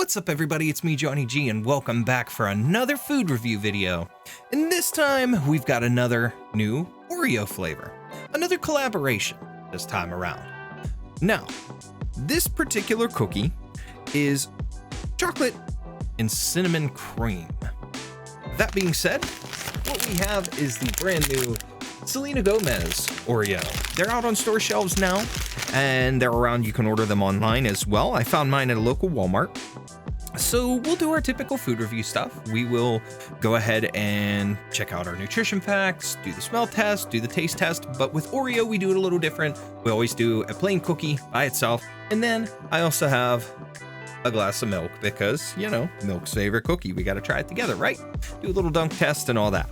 What's up everybody, it's me Johnny G and welcome back for another food review video. And this time we've got another new Oreo flavor. Another collaboration this time around. Now, this particular cookie is chocolate and cinnamon cream. That being said, what we have is the brand new Selena Gomez Oreo. They're out on store shelves now, and they're around. You can order them online as well. I found mine at a local Walmart. So we'll do our typical food review stuff. We will go ahead and check out our nutrition facts, do the smell test, do the taste test, but with Oreo, we do it a little different. We always do a plain cookie by itself, and then I also have a glass of milk because, you know, milk's favorite cookie. We got to try it together, right? Do a little dunk test and all that.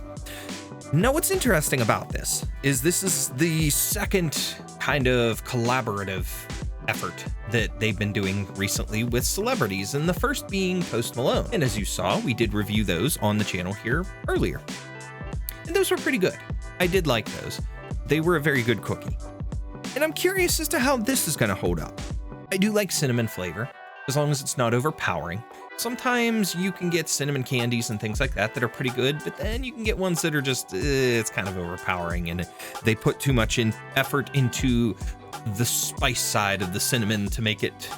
Now, what's interesting about this is the second kind of collaborative effort that they've been doing recently with celebrities, and the first being Post Malone. And as you saw, we did review those on the channel here earlier. And those were pretty good. I did like those. They were a very good cookie. And I'm curious as to how this is going to hold up. I do like cinnamon flavor, as long as it's not overpowering. Sometimes you can get cinnamon candies and things like that that are pretty good, but then you can get ones that are just, it's kind of overpowering, and they put too much effort into the spice side of the cinnamon to make it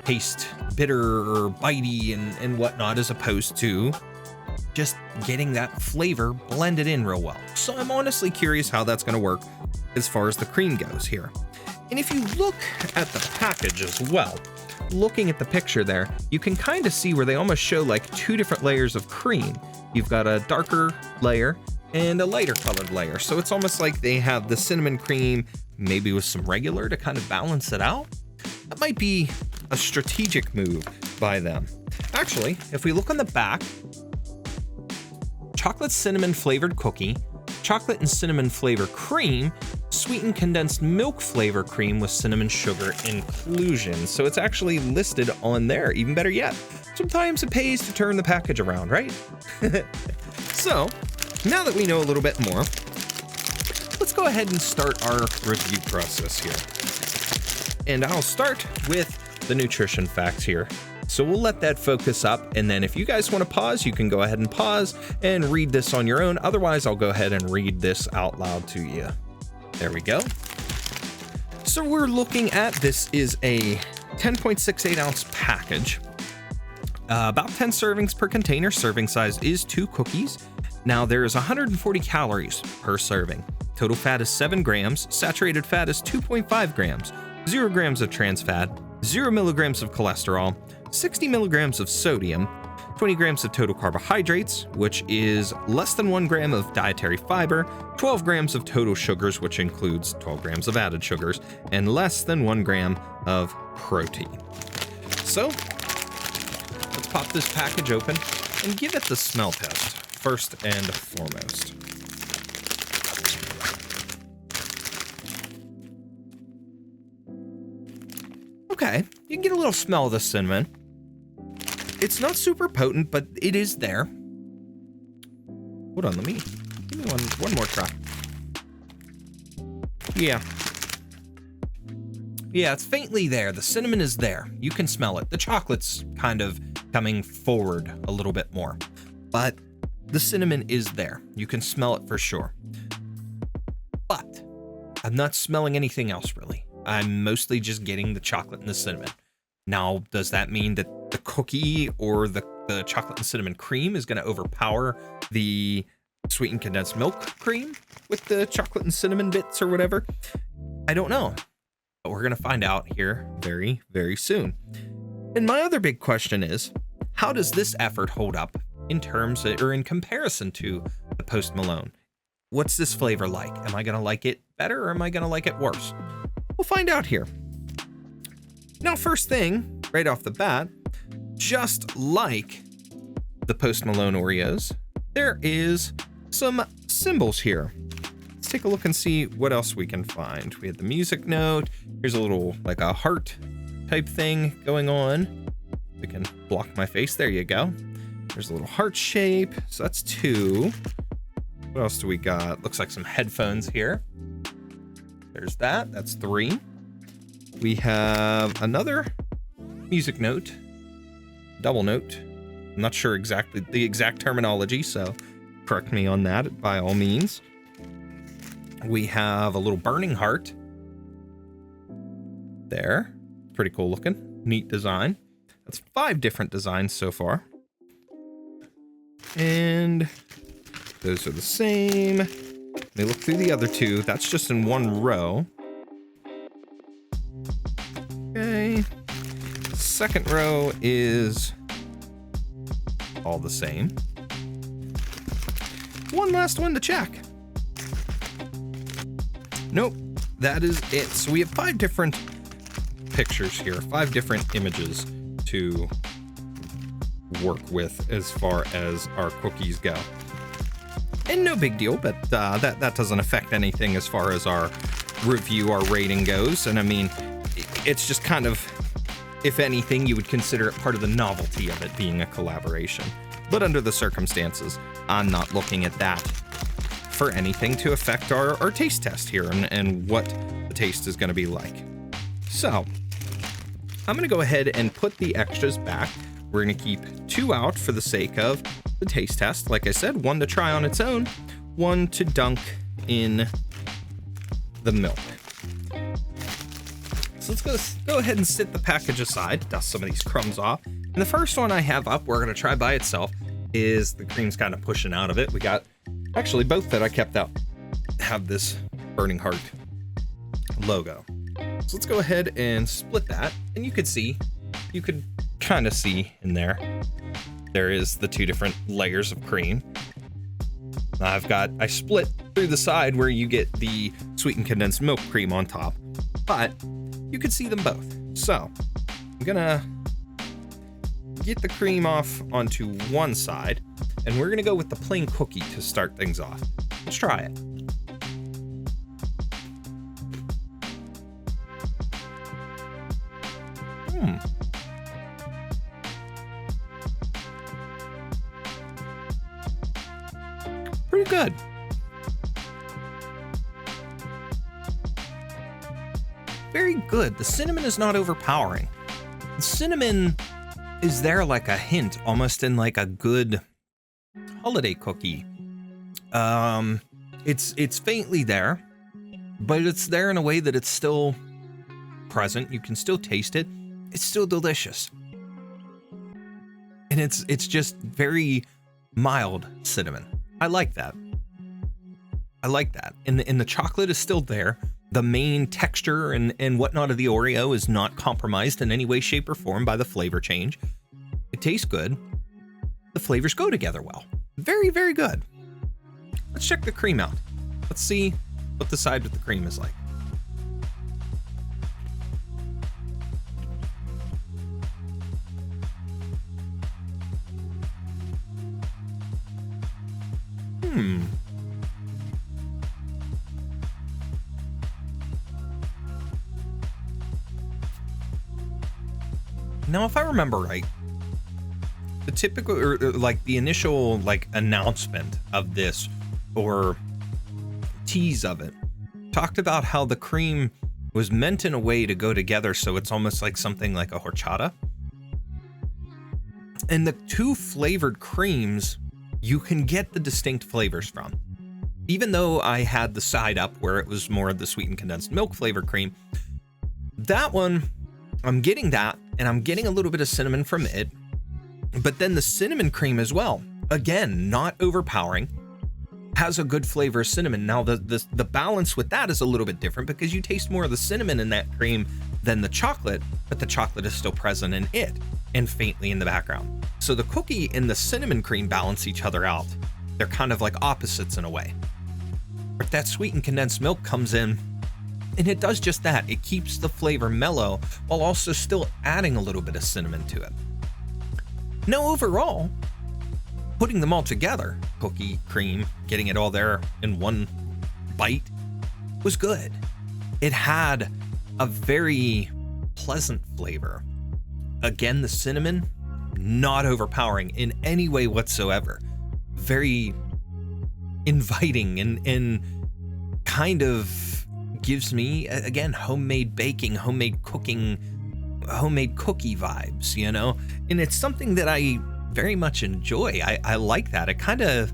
taste bitter or bitey and whatnot, as opposed to just getting that flavor blended in real well. So I'm honestly curious how that's going to work as far as the cream goes here. And if you look at the package as well, looking at the picture there, you can kind of see where they almost show like two different layers of cream. You've got a darker layer and a lighter colored layer. So it's almost like they have the cinnamon cream maybe with some regular to kind of balance it out. That might be a strategic move by them. Actually, if we look on the back, chocolate cinnamon flavored cookie, chocolate and cinnamon flavor cream, sweetened condensed milk flavor cream with cinnamon sugar inclusion. So it's actually listed on there. Even better yet, sometimes it pays to turn the package around, right? So now that we know a little bit more, let's go ahead and start our review process here. And I'll start with the nutrition facts here. So we'll let that focus up, and then if you guys want to pause, you can go ahead and pause and read this on your own. Otherwise, I'll go ahead and read this out loud to you. There we go. So we're looking at, this is a 10.68 ounce package. About 10 servings per container. Serving size is 2 cookies. Now there is 140 calories per serving. Total fat is 7 grams. Saturated fat is 2.5 grams. 0 grams of trans fat. 0 milligrams of cholesterol. 60 milligrams of sodium. 20 grams of total carbohydrates, which is less than 1 gram of dietary fiber, 12 grams of total sugars, which includes 12 grams of added sugars, and less than 1 gram of protein. So let's pop this package open and give it the smell test first and foremost. Okay, you can get a little smell of the cinnamon. It's not super potent, but it is there. Hold on, give me one more try. Yeah, it's faintly there. The cinnamon is there. You can smell it. The chocolate's kind of coming forward a little bit more, but the cinnamon is there. You can smell it for sure. But I'm not smelling anything else really. I'm mostly just getting the chocolate and the cinnamon. Now, does that mean that the cookie or the chocolate and cinnamon cream is going to overpower the sweetened condensed milk cream with the chocolate and cinnamon bits or whatever? I don't know, but we're going to find out here very, very soon. And my other big question is, how does this effort hold up in terms of, or in comparison to the Post Malone? What's this flavor like? Am I going to like it better or am I going to like it worse? We'll find out here. Now, first thing, right off the bat, just like the Post Malone Oreos, there is some symbols here. Let's take a look and see what else we can find. We had the music note. Here's a little, like a heart type thing going on. We can block my face. There you go. There's a little heart shape. So that's 2. What else do we got? Looks like some headphones here. There's that. That's 3. We have another music note double note. I'm not sure exactly the exact terminology, so correct me on that by all means. We have a little burning heart there. Pretty cool looking. Neat design. That's 5 different designs so far. And those are the same. They look through the other 2. That's just in one row. Okay. Second row is all the same. One last one to check. Nope, that is it. So we have 5 different pictures here, 5 different images to work with as far as our cookies go. And no big deal, but that doesn't affect anything as far as our review, our rating goes. And I mean, it's just kind of, if anything, you would consider it part of the novelty of it being a collaboration. But under the circumstances, I'm not looking at that for anything to affect our taste test here and what the taste is going to be like. So I'm going to go ahead and put the extras back. We're going to keep 2 out for the sake of the taste test. Like I said, 1 to try on its own, 1 to dunk in the milk. So let's go ahead and sit the package aside, dust some of these crumbs off. And the first one I have up, we're going to try by itself, is the cream's kind of pushing out of it. We got, actually both that I kept out have this burning heart logo. So let's go ahead and split that. And you could kind of see in there is the 2 different layers of cream. I split through the side where you get the sweetened condensed milk cream on top, but you can see them both. So I'm gonna get the cream off onto one side, and we're gonna go with the plain cookie to start things off. Let's try it. Pretty good. Very good. The cinnamon is not overpowering. The cinnamon is there like a hint, almost in like a good holiday cookie. It's faintly there, but it's there in a way that it's still present. You can still taste it. It's still delicious. And it's just very mild cinnamon. I like that. I like that. And the chocolate is still there. The main texture and whatnot of the Oreo is not compromised in any way, shape, or form by the flavor change. It tastes good. The flavors go together well. Very, very good. Let's check the cream out. Let's see what the side with the cream is like. Now, if I remember right, the typical, or like the initial like announcement of this or tease of it talked about how the cream was meant in a way to go together, so it's almost like something like a horchata. And the 2 flavored creams, you can get the distinct flavors from. Even though I had the side up where it was more of the sweetened condensed milk flavored cream, that one, I'm getting that, and I'm getting a little bit of cinnamon from it, but then the cinnamon cream as well. Again, not overpowering, has a good flavor of cinnamon. Now the balance with that is a little bit different because you taste more of the cinnamon in that cream than the chocolate, but the chocolate is still present in it and faintly in the background. So the cookie and the cinnamon cream balance each other out. They're kind of like opposites in a way. But that sweetened condensed milk comes in, and it does just that. It keeps the flavor mellow while also still adding a little bit of cinnamon to it. Now, overall, putting them all together, cookie, cream, getting it all there in one bite, was good. It had a very pleasant flavor. Again, the cinnamon, not overpowering in any way whatsoever. Very inviting and kind of gives me, again, homemade baking, homemade cooking, homemade cookie vibes, you know? And it's something that I very much enjoy. I like that. It kind of,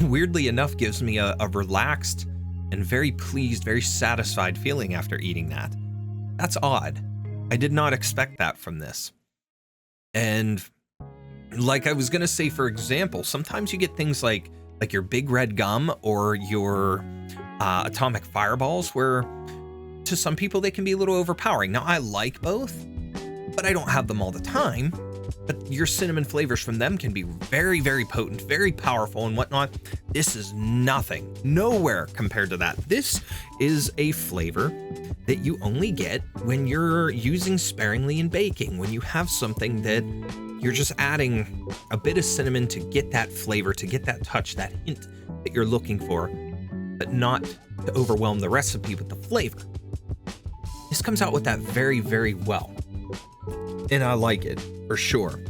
weirdly enough, gives me a relaxed and very pleased, very satisfied feeling after eating that. That's odd. I did not expect that from this. And like I was gonna say, for example, sometimes you get things like your Big Red Gum or your Atomic Fireballs, where to some people they can be a little overpowering. Now, I like both, but I don't have them all the time. But your cinnamon flavors from them can be very, very potent, very powerful and whatnot. This is nothing, nowhere compared to that. This is a flavor that you only get when you're using sparingly in baking, when you have something that you're just adding a bit of cinnamon to get that flavor, to get that touch, that hint that you're looking for, but not to overwhelm the recipe with the flavor. This comes out with that very, very well. And I like it, for sure.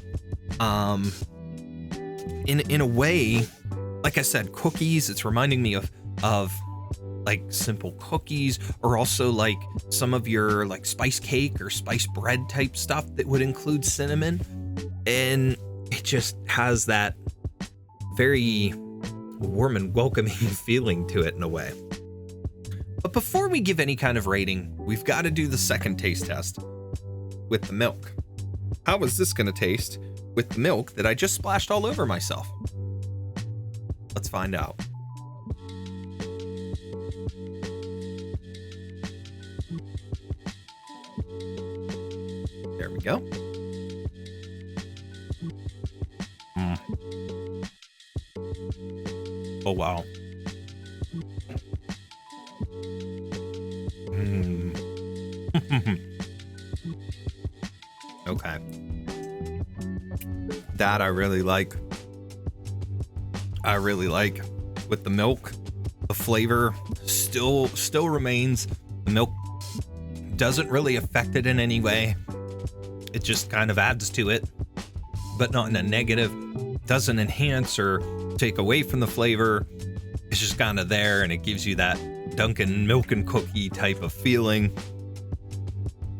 In a way, like I said, cookies, it's reminding me of like simple cookies, or also like some of your like spice cake or spice bread type stuff that would include cinnamon. And it just has that very warm and welcoming feeling to it in a way. But before we give any kind of rating, we've got to do the second taste test with the milk. How is this gonna taste with the milk that I just splashed all over myself? Let's find out. There we go. Oh, wow. Okay. That I really like. With the milk, the flavor still remains. The milk doesn't really affect it in any way. It just kind of adds to it, but not in a negative. Doesn't enhance or take away from the flavor. It's just kind of there, and it gives you that Dunkin' milk and cookie type of feeling.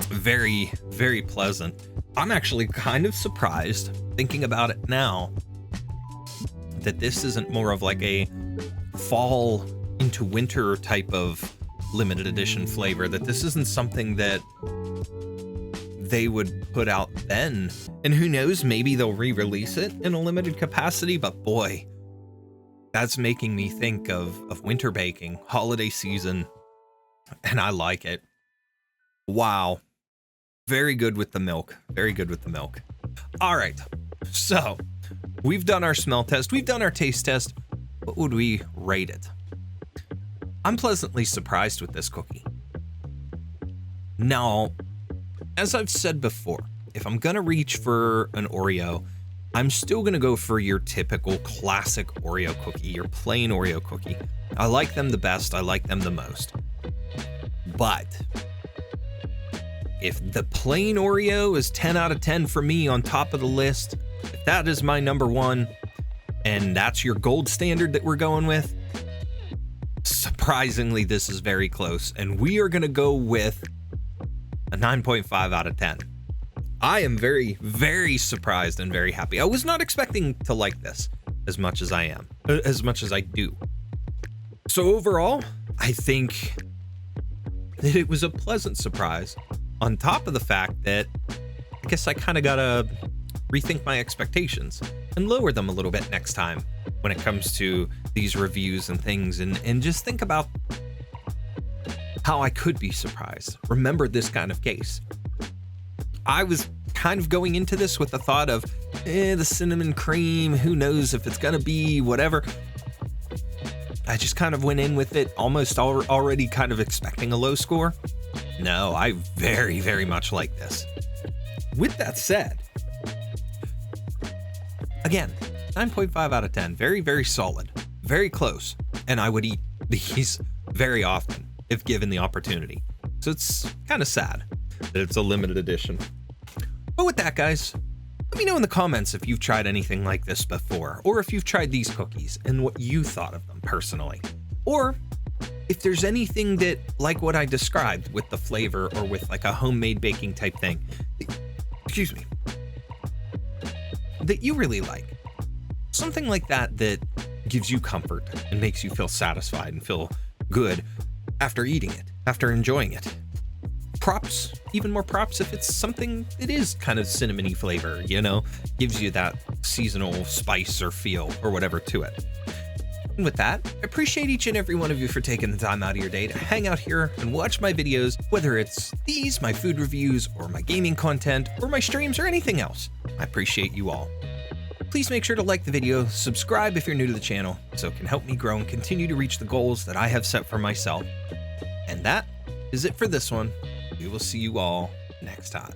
Very, very pleasant. I'm actually kind of surprised, thinking about it now, that this isn't more of like a fall into winter type of limited edition flavor, that this isn't something that they would put out then. And who knows, maybe they'll re-release it in a limited capacity, but boy, that's making me think of winter baking, holiday season, and I like it. Wow. Very good with the milk. Very good with the milk. All right. So we've done our smell test. We've done our taste test. What would we rate it? I'm pleasantly surprised with this cookie. Now, as I've said before, if I'm going to reach for an Oreo, I'm still going to go for your typical classic Oreo cookie, your plain Oreo cookie. I like them the best. I like them the most. But if the plain Oreo is 10 out of 10 for me on top of the list, if that is my number one, and that's your gold standard that we're going with, surprisingly, this is very close. And we are going to go with a 9.5 out of 10. I am very, very surprised and very happy. I was not expecting to like this as much as I do. So overall, I think that it was a pleasant surprise, on top of the fact that I guess I kind of gotta rethink my expectations and lower them a little bit next time when it comes to these reviews and things, and just think about how I could be surprised. Remember this kind of case. I was kind of going into this with the thought of, the cinnamon cream, who knows if it's gonna be whatever. I just kind of went in with it almost already kind of expecting a low score. No, I very, very much like this. With that said, again, 9.5 out of 10, very, very solid, very close, and I would eat these very often if given the opportunity. So it's kind of sad that it's a limited edition. But with that, guys, let me know in the comments if you've tried anything like this before, or if you've tried these cookies and what you thought of them personally. Or if there's anything that, like what I described with the flavor or with like a homemade baking type thing, excuse me, that you really like. Something like that that gives you comfort and makes you feel satisfied and feel good after eating it, after enjoying it. Props, even more props if it's something that is kind of cinnamony flavor, you know, gives you that seasonal spice or feel or whatever to it. And with that, I appreciate each and every one of you for taking the time out of your day to hang out here and watch my videos, whether it's these, my food reviews, or my gaming content, or my streams, or anything else. I appreciate you all. Please make sure to like the video, subscribe if you're new to the channel, so it can help me grow and continue to reach the goals that I have set for myself. And that is it for this one. We will see you all next time.